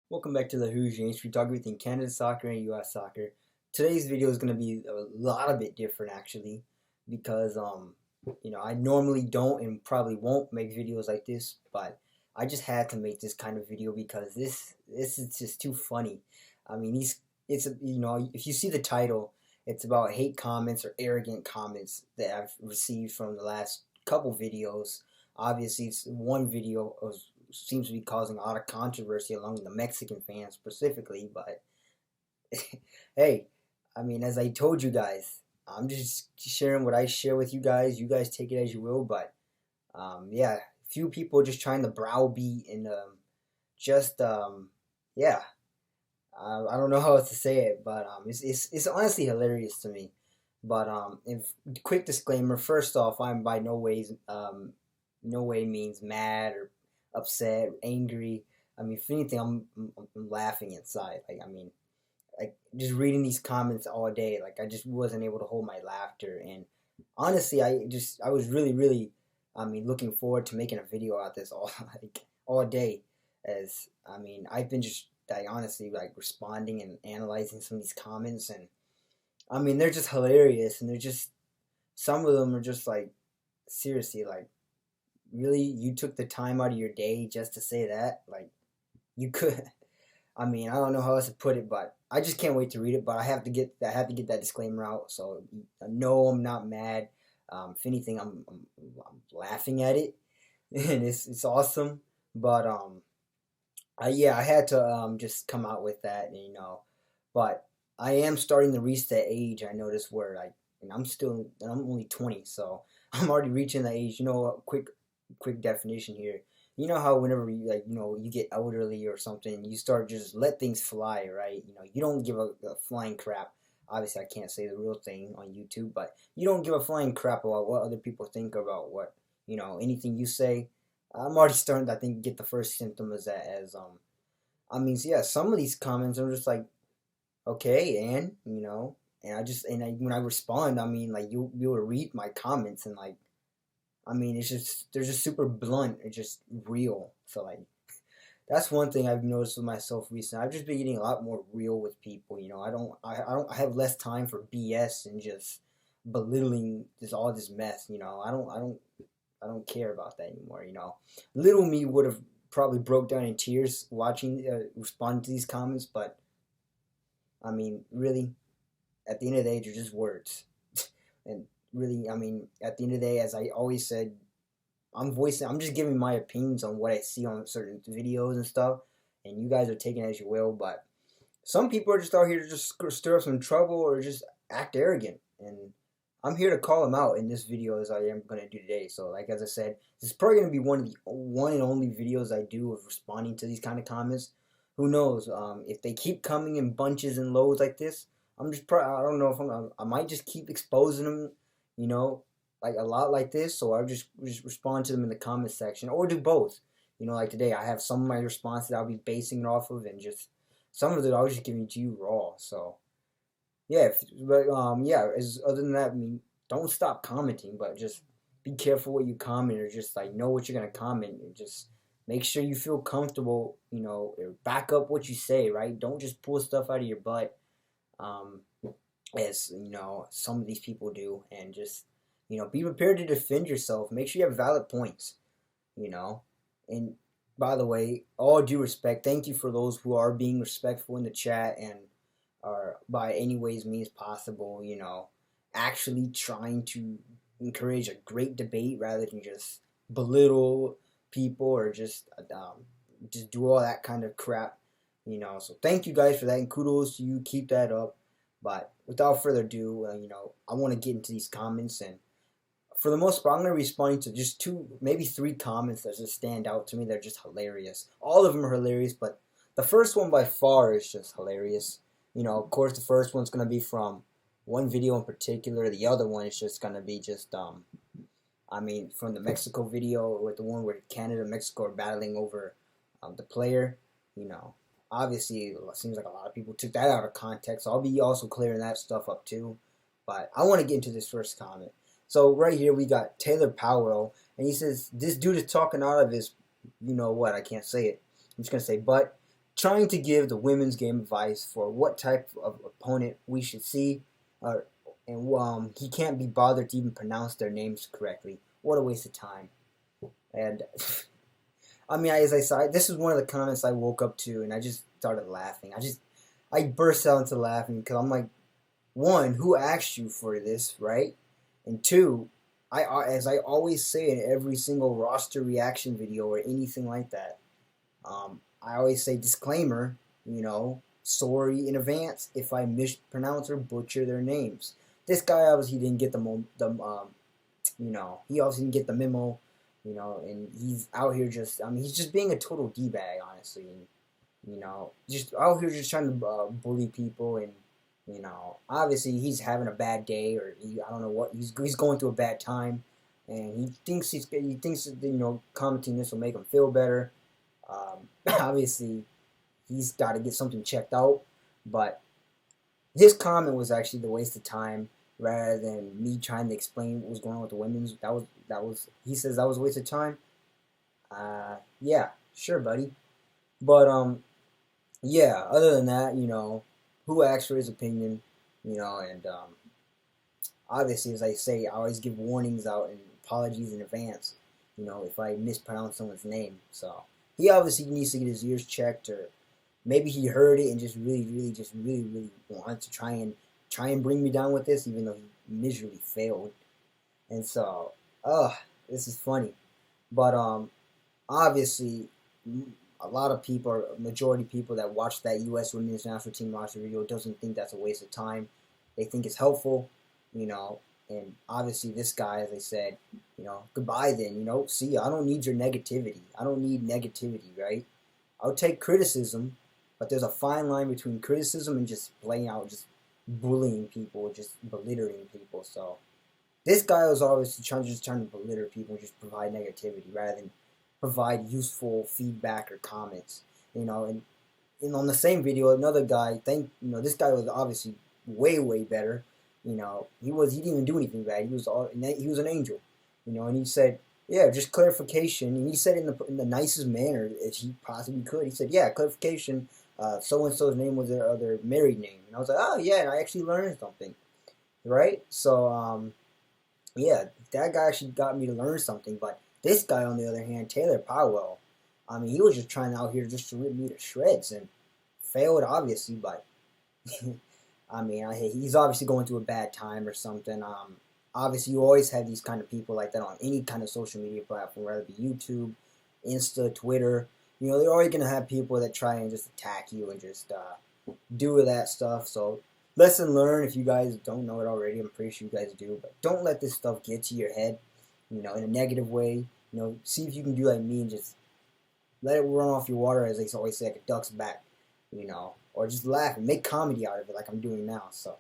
Welcome back to the Who's Yanks. We talk everything Canada soccer and U.S. soccer. Today's video is going to be a lot of bit different actually, because I normally don't and probably won't make videos like this, but I just had to make this kind of video because this is just too funny. I mean, if you see the title, it's about hate comments or arrogant comments that I've received from the last couple videos. Obviously, it's one video was seems to be causing a lot of controversy among the Mexican fans specifically. But hey, I mean, as I told you guys, I'm just sharing what I share with you guys. You guys take it as you will. But yeah, few people just trying to browbeat and just yeah. I don't know how else to say it, but it's honestly hilarious to me. But if quick disclaimer, first off, I'm by no way means mad or upset, angry. I mean, if anything, I'm laughing inside. Like just reading these comments all day, like I just wasn't able to hold my laughter. And honestly, I was really, I mean, looking forward to making a video out this all all day. As I mean, I've been just like honestly like responding and analyzing some of these comments, and I mean they're just hilarious, and they're just some of them are just like seriously like really you took the time out of your day just to say that? Like you could I mean, I don't know how else to put it, but I just can't wait to read it. But I have to get that disclaimer out. So no, I'm not mad. If anything, I'm laughing at it, and it's awesome. But yeah, I had to just come out with that, But I am starting to reach that age. I noticed where like, and I'm only 20, so I'm already reaching the age. Quick definition here. You know how whenever you like, you get elderly or something, you start just let things fly, right? You don't give a flying crap. Obviously, I can't say the real thing on YouTube, but you don't give a flying crap about what other people think about what, anything you say. I'm already starting to, I think, get the first symptom as that as I mean, so yeah, some of these comments I'm just like, okay, and when I respond, I mean, like you will read my comments, and like, I mean, it's just they're just super blunt. It's just real. So like that's one thing I've noticed with myself recently. I've just been getting a lot more real with people. I have less time for BS and just belittling all this mess. I don't care about that anymore. Little me would have probably broke down in tears watching responding to these comments, but I mean, really, at the end of the day, they're just words. And really, I mean, at the end of the day, as I always said, I'm just giving my opinions on what I see on certain videos and stuff, and you guys are taking it as you will. But some people are just out here to just stir up some trouble or just act arrogant, and I'm here to call them out in this video as I am going to do today. So, like as I said, this is probably going to be one and only videos I do of responding to these kind of comments. Who knows? If they keep coming in bunches and loads like this, I don't know if I might just keep exposing them, you know, like a lot like this. So I'll just respond to them in the comment section, or do both. Like today, I have some of my responses I'll be basing it off of, and just some of it I'll just giving to you raw. So yeah, but yeah. As other than that, I mean, don't stop commenting, but just be careful what you comment, or just like know what you're gonna comment, and just make sure you feel comfortable. Or back up what you say, right? Don't just pull stuff out of your butt, um, as some of these people do, and just be prepared to defend yourself. Make sure you have valid points. You know, and by the way, all due respect, thank you for those who are being respectful in the chat and are by any ways means possible, actually trying to encourage a great debate rather than just belittle people or just do all that kind of crap. So thank you guys for that, and kudos to you. Keep that up. But without further ado, I want to get into these comments, and for the most part, I'm going to be responding to just two, maybe three comments that just stand out to me. They're just hilarious. All of them are hilarious, but the first one by far is just hilarious. Of course, the first one's going to be from one video in particular. The other one is just going to be just, I mean, from the Mexico video with the one where Canada and Mexico are battling over the player. Obviously, it seems like a lot of people took that out of context. So I'll be also clearing that stuff up too. But I want to get into this first comment. So right here we got Taylor Powell, and he says, this dude is talking out of his, I can't say it. I'm just going to say, but trying to give the women's game advice for what type of opponent we should see, and he can't be bothered to even pronounce their names correctly. What a waste of time. And I mean, as I said, this is one of the comments I woke up to, and I just started laughing. I burst out into laughing because I'm like, one, who asked you for this, right? And two, as I always say in every single roster reaction video or anything like that, I always say disclaimer, sorry in advance if I mispronounce or butcher their names. This guy obviously didn't get he obviously didn't get the memo, and he's out here he's just being a total D-bag, honestly, and, just out here just trying to bully people, and, obviously he's having a bad day, or I don't know what, he's going through a bad time, and he thinks that, commenting this will make him feel better. Obviously, he's got to get something checked out, but his comment was actually the waste of time rather than me trying to explain what was going on with the women's. He says that was a waste of time. Yeah, sure, buddy. But yeah. Other than that, who asked for his opinion, and obviously, as I say, I always give warnings out and apologies in advance, if I mispronounce someone's name. So he obviously needs to get his ears checked, or maybe he heard it and just really wanted to try and bring me down with this, even though he miserably failed. And so, this is funny. But obviously, a lot of people, or majority of people that watch that U.S. Women's National Team roster video doesn't think that's a waste of time. They think it's helpful, and obviously this guy, as I said, goodbye then, see ya. I don't need your negativity. I don't need negativity, right? I'll take criticism, but there's a fine line between criticism and just playing out, just bullying people, just belittling people. So this guy was obviously trying to belittle people and just provide negativity rather than provide useful feedback or comments. And on the same video, another guy, this guy was obviously way better. He didn't even do anything bad. He was an angel. And he said, yeah, just clarification. And he said in the nicest manner as he possibly could. He said, yeah, clarification. So and so's name was their married name. And I was like, oh yeah, and I actually learned something, right? So yeah, that guy actually got me to learn something. But this guy, on the other hand, Taylor Powell, I mean, he was just trying out here just to rip me to shreds and failed, obviously. But I mean, he's obviously going through a bad time or something. Obviously, you always have these kind of people like that on any kind of social media platform, whether it be YouTube, Insta, Twitter. They're always going to have people that try and just attack you and just do that stuff. So, lesson learned, if you guys don't know it already. I'm pretty sure you guys do. But don't let this stuff get to your head, in a negative way. See if you can do like me and just let it run off your water, as they always say, like a duck's back, or just laugh and make comedy out of it like I'm doing now. So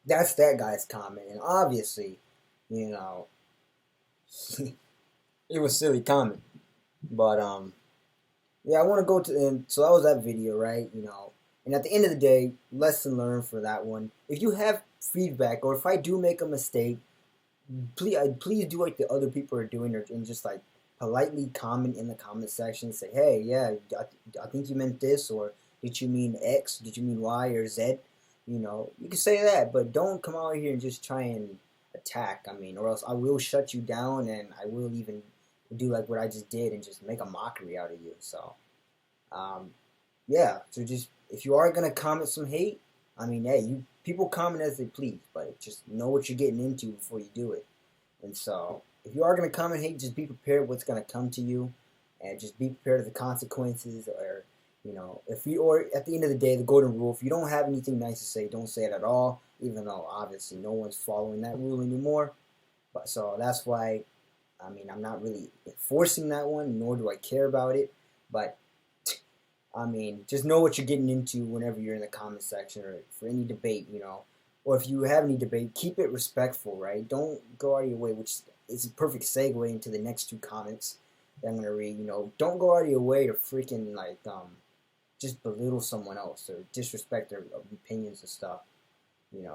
that's that guy's comment. And obviously, it was silly comment. But yeah, I want to go to, and so that was that video, right? And at the end of the day, lesson learned for that one. If you have feedback, or if I do make a mistake, please do like the other people are doing, and just like politely comment in the comment section. Say, hey, yeah, I think you meant this, or did you mean X? Did you mean Y or Z? You can say that, but don't come out here and just try and attack. I mean, or else I will shut you down, and I will even do like what I just did and just make a mockery out of you. So, yeah. So just, if you are gonna comment some hate, I mean, hey, people comment as they please, but just know what you're getting into before you do it. And so, if you are gonna comment hate, just be prepared what's gonna come to you, and just be prepared of the consequences. Or or at the end of the day, the golden rule: if you don't have anything nice to say, don't say it at all. Even though obviously no one's following that rule anymore. But so that's why. I mean, I'm not really enforcing that one, nor do I care about it. But, I mean, just know what you're getting into whenever you're in the comment section, or for any debate, Or if you have any debate, keep it respectful, right? Don't go out of your way, which is a perfect segue into the next two comments that I'm going to read. Don't go out of your way to freaking, just belittle someone else or disrespect their opinions and stuff.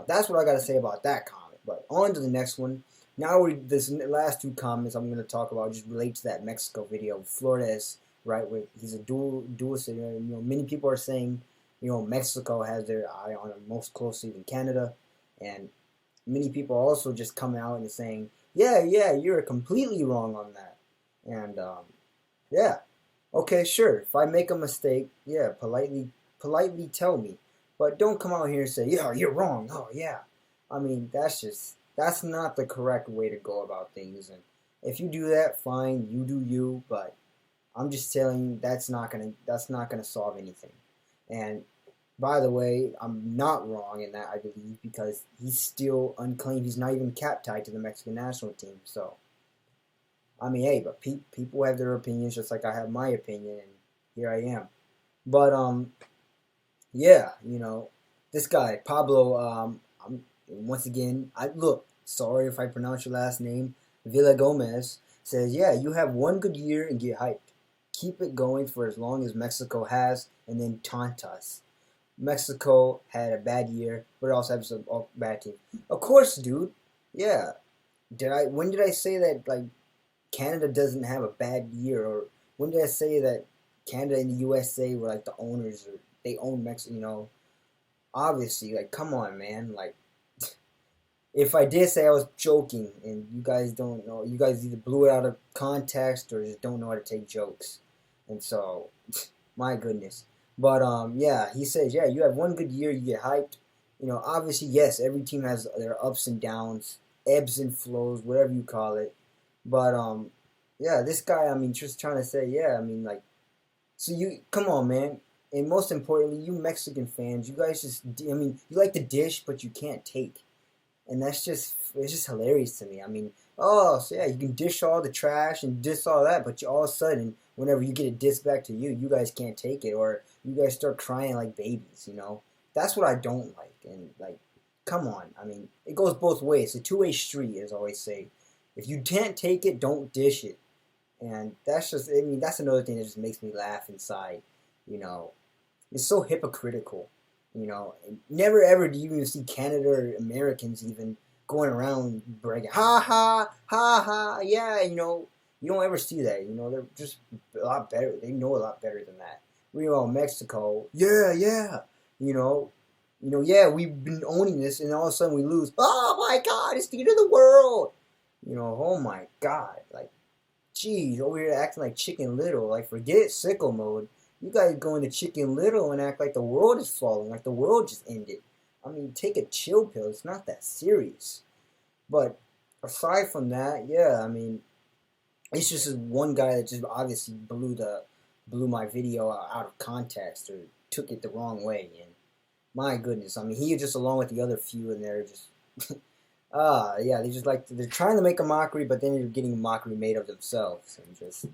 That's what I got to say about that comment. But on to the next one. Now, this last two comments I'm going to talk about just relate to that Mexico video. Flores right? With he's a dual citizen. You know, many people are saying, you know, Mexico has their eye on him most closely than Canada, and many people are also just coming out and saying, yeah, you're completely wrong on that, and yeah, okay, sure. If I make a mistake, yeah, politely tell me, but don't come out here and say, yeah, you're wrong. Oh yeah, I mean that's not the correct way to go about things, and if you do that, fine, you do you, but I'm just telling you that's not gonna solve anything. And by the way, I'm not wrong in that I believe because he's still unclaimed. He's not even cap tied to the Mexican national team. So I mean, hey, but people have their opinions just like I have my opinion, and here I am. But yeah, you know, this guy Pablo. Once again, I look. Sorry if I pronounce your last name. Villa Gomez says, yeah, you have one good year and get hyped. Keep it going for as long as Mexico has, and then taunt us. Mexico had a bad year, but it also has some bad teams. Of course, dude. Yeah. Did I? When did I say that? Like Canada doesn't have a bad year, or when did I say that Canada and the USA were like the owners, or they own Mexico? You know, obviously, like, come on, man. Like, if I did say I was joking, and you guys don't know, you guys either blew it out of context or just don't know how to take jokes, and so, my goodness. But yeah, he says, yeah, you have one good year, you get hyped. You know, obviously, yes, every team has their ups and downs, ebbs and flows, whatever you call it. But yeah, this guy, I mean, just trying to say, yeah, I mean, like, so you come on, man. And most importantly, you Mexican fans, you guys just, I mean, you like the dish, but you can't take, and it's just hilarious to me. I mean, oh, so yeah, you can dish all the trash and dish all that, but you all of a sudden, whenever you get a dish back to you, you guys can't take it, or you guys start crying like babies. You know, that's what I don't like. And like, come on, I mean, it goes both ways. It's a two-way street, as I always say. If you can't take it, don't dish it. And that's just, I mean, that's another thing that just makes me laugh inside. You know, it's so hypocritical. You know, and never ever do you even see Canada or Americans even going around bragging, ha ha, ha ha, yeah, you know, you don't ever see that. You know, they're just a lot better. They know a lot better than that. Meanwhile, Mexico, yeah, yeah, we've been owning this, and all of a sudden we lose. Oh my God, it's the end of the world. You know, oh my God, like, geez, over here acting like Chicken Little. Like, forget sickle mode. You guys go into Chicken Little and act like the world is falling, like the world just ended. I mean, take a chill pill. It's not that serious. But aside from that, yeah, I mean, it's just one guy that just obviously blew my video out of context or took it the wrong way. And my goodness, I mean, he just along with the other few in there just yeah, they're trying to make a mockery, but then they're getting a mockery made of themselves, and just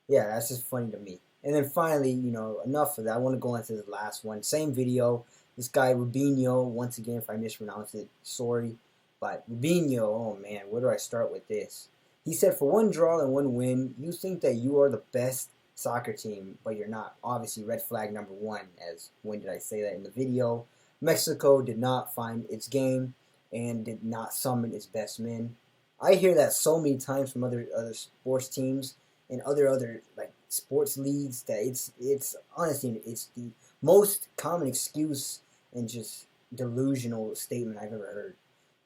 yeah, that's just funny to me. And then finally, you know, enough of that. I want to go into the last one. Same video. This guy Rubino, once again, if I mispronounce it, sorry. But Rubino, oh man, where do I start with this? He said, for one draw and one win, you think that you are the best soccer team, but you're not. Obviously, red flag number one, as when did I say that in the video? Mexico did not find its game and did not summon its best men. I hear that so many times from other sports teams and other like sports leagues that it's honestly it's the most common excuse and just delusional statement I've ever heard.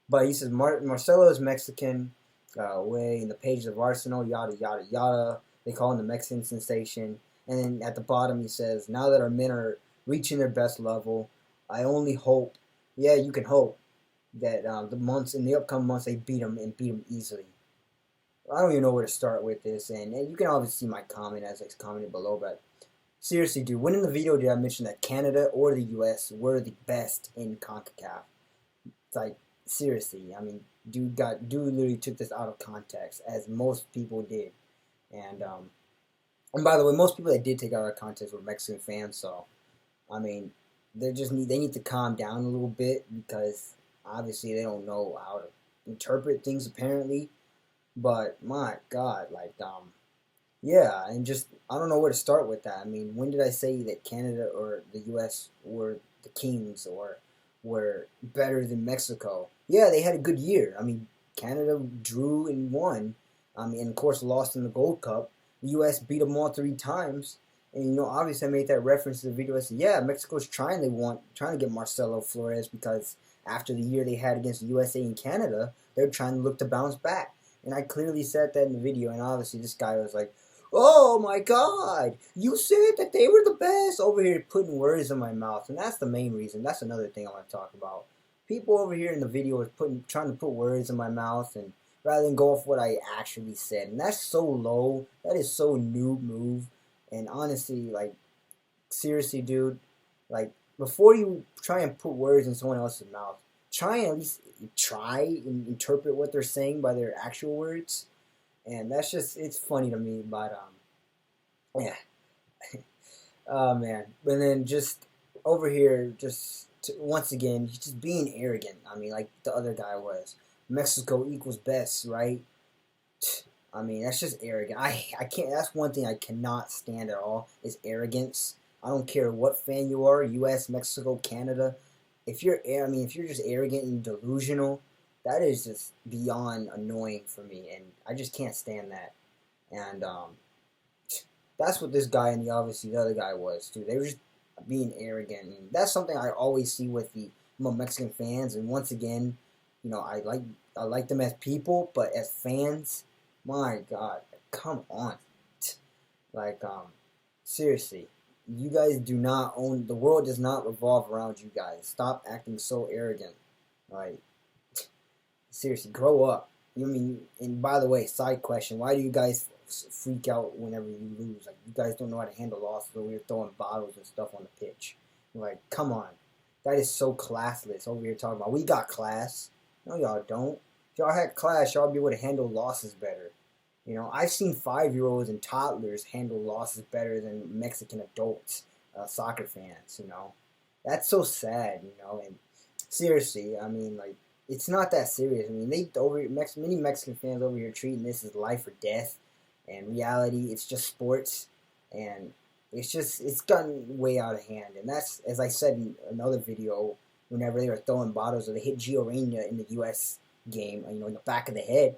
But he says Marcelo is Mexican, way in the pages of Arsenal, yada yada yada. They call him the Mexican sensation. And then at the bottom he says, now that our men are reaching their best level, I only hope, yeah, you can hope that in the upcoming months they beat them and beat them easily. I don't even know where to start with this, and you can obviously see my comment as I commented below, but seriously, dude, when in the video did I mention that Canada or the US were the best in CONCACAF? It's like, seriously, I mean, dude literally took this out of context, as most people did. And by the way, most people that did take it out of context were Mexican fans, so, I mean, they need to calm down a little bit, because obviously they don't know how to interpret things, apparently. But my God, like yeah, and just I don't know where to start with that. I mean, when did I say that Canada or the U.S. were the kings or were better than Mexico? Yeah, they had a good year. I mean, Canada drew and won. I mean, and of course lost in the Gold Cup. the U.S. beat them all 3 times. And, you know, obviously I made that reference to the video. I said, yeah, Mexico's trying to get Marcelo Flores because after the year they had against the USA and Canada, they're trying to look to bounce back. And I clearly said that in the video, and obviously this guy was like, oh my God, you said that they were the best, over here putting words in my mouth. And that's the main reason. That's another thing I want to talk about. People over here in the video are trying to put words in my mouth, and rather than go off what I actually said. And that's so low. That is so noob move. And honestly, like, seriously, dude, like, before you try and put words in someone else's mouth, try and at least try and interpret what they're saying by their actual words. And that's just, it's funny to me, but, yeah. Oh, man. And then just over here, just, once again, he's just being arrogant. I mean, like the other guy was. Mexico equals best, right? I mean, that's just arrogant. I can't, that's one thing I cannot stand at all, is arrogance. I don't care what fan you are, US, Mexico, Canada. If you're just arrogant and delusional, that is just beyond annoying for me, and I just can't stand that. And that's what this guy and obviously the other guy was too. They were just being arrogant, and that's something I always see with the Mexican fans. And once again, you know, I like them as people, but as fans, my God, come on. Like, seriously, you guys do not own, the world does not revolve around you guys. Stop acting so arrogant. Like, seriously, grow up. You mean, and by the way, side question, why do you guys freak out whenever you lose? Like, you guys don't know how to handle losses, or you're throwing bottles and stuff on the pitch. Like, come on. That is so classless over here talking about, we got class. No, y'all don't. If y'all had class, y'all be able to handle losses better. You know, I've seen 5-year-olds and toddlers handle losses better than Mexican adults, soccer fans, you know. That's so sad, you know. And seriously, I mean, like, it's not that serious. I mean, many Mexican fans over here treating this as life or death. And reality, it's just sports. And it's gotten way out of hand. And that's, as I said in another video, whenever they were throwing bottles, or they hit Gio Reyna in the U.S. game, you know, in the back of the head,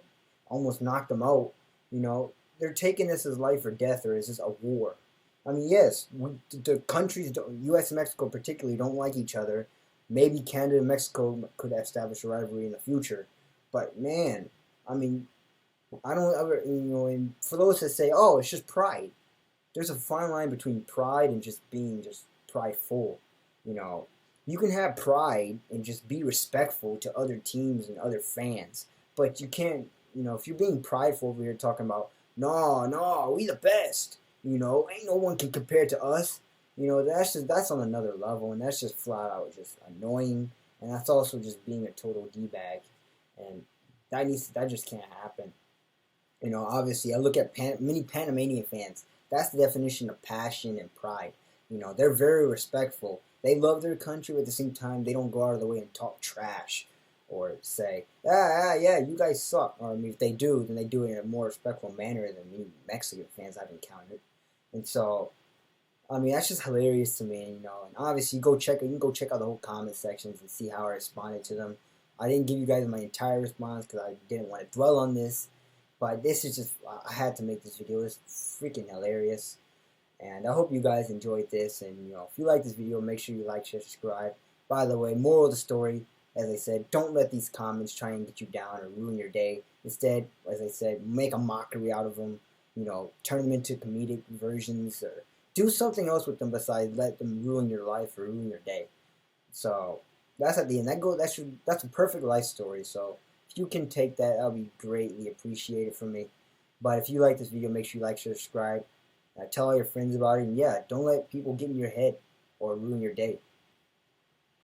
almost knocked him out. You know, they're taking this as life or death, or is this a war? I mean, yes, the countries, U.S. and Mexico particularly, don't like each other. Maybe Canada and Mexico could establish a rivalry in the future. But, man, I mean, I don't ever, you know, and for those that say, oh, it's just pride, there's a fine line between pride and just being just prideful. You know, you can have pride and just be respectful to other teams and other fans, but you can't, you know, if you're being prideful over here talking about, no, we the best, you know, ain't no one can compare to us, you know, that's on another level, and that's just flat out just annoying, and that's also just being a total D-bag, and that just can't happen. You know, obviously, I look at many Panamanian fans. That's the definition of passion and pride. You know, they're very respectful. They love their country, but at the same time, they don't go out of the way and talk trash or say, yeah, you guys suck. Or I mean, if they do, then they do it in a more respectful manner than many Mexican fans I've encountered. And so, I mean, that's just hilarious to me, you know. And obviously, you can go check out the whole comment sections and see how I responded to them. I didn't give you guys my entire response because I didn't want to dwell on this. But this is just, I had to make this video. It's freaking hilarious. And I hope you guys enjoyed this. And, you know, if you like this video, make sure you like, share, subscribe. By the way, moral of the story, as I said, don't let these comments try and get you down or ruin your day. Instead, as I said, make a mockery out of them. You know, turn them into comedic versions, or do something else with them besides let them ruin your life or ruin your day. So that's at the end. That's a perfect life story. So if you can take that, that'll be greatly appreciated from me. But if you like this video, make sure you like, share, subscribe. Tell all your friends about it. And yeah, don't let people get in your head or ruin your day.